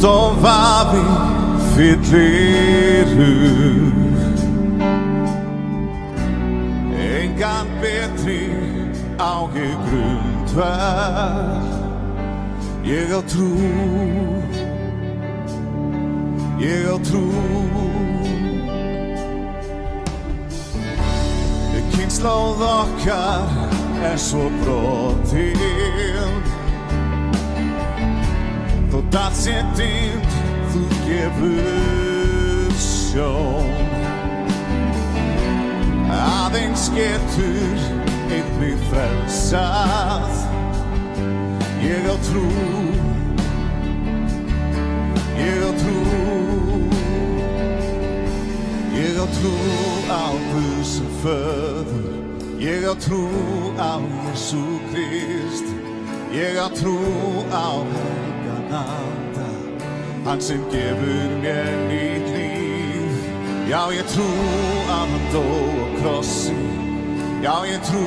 då var vi fylliru engan betri á ég grundvöll ég á trú kynslóð okkar svo brotin þótt allt sé dimmt þú gefur sjón aðeins getur einnig frelsað ég á trú á Guð sem föður ég á trú á Jesú Krist ég á trú á heilagan anda hann sem gefur mér nýtt líf já ég trú að hann dó á krossi já ég trú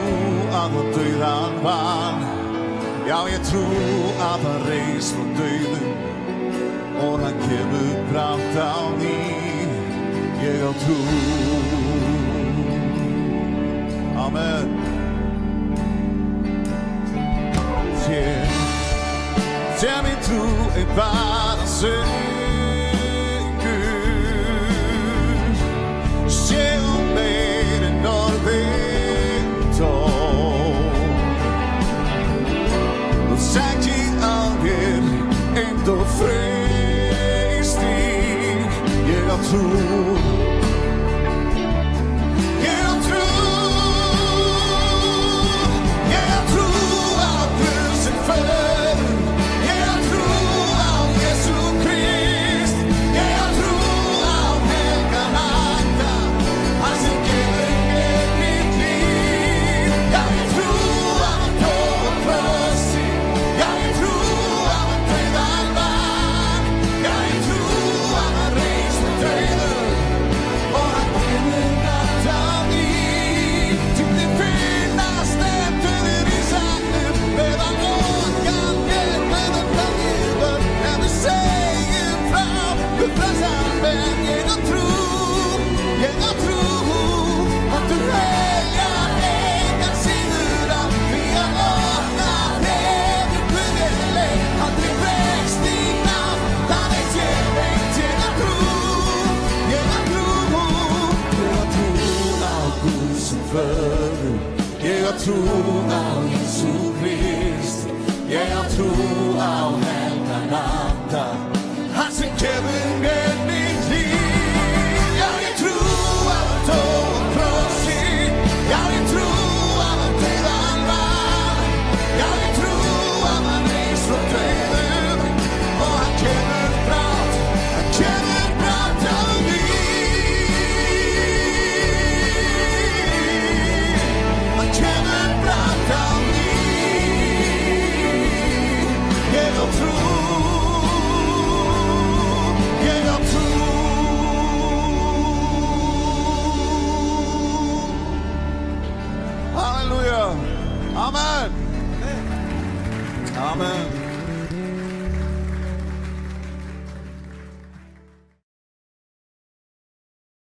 að hann dauðan vann já ég trú að hann reis frá dauðum og hann kemur brátt á ný ég á trú Amen Til min tro bara syngur Sé mer än norrvinter Och sagt i aldrig ändå fristig Jag har tro Jag tror á Jesú Krist Jag tror á heilagan anda Han sem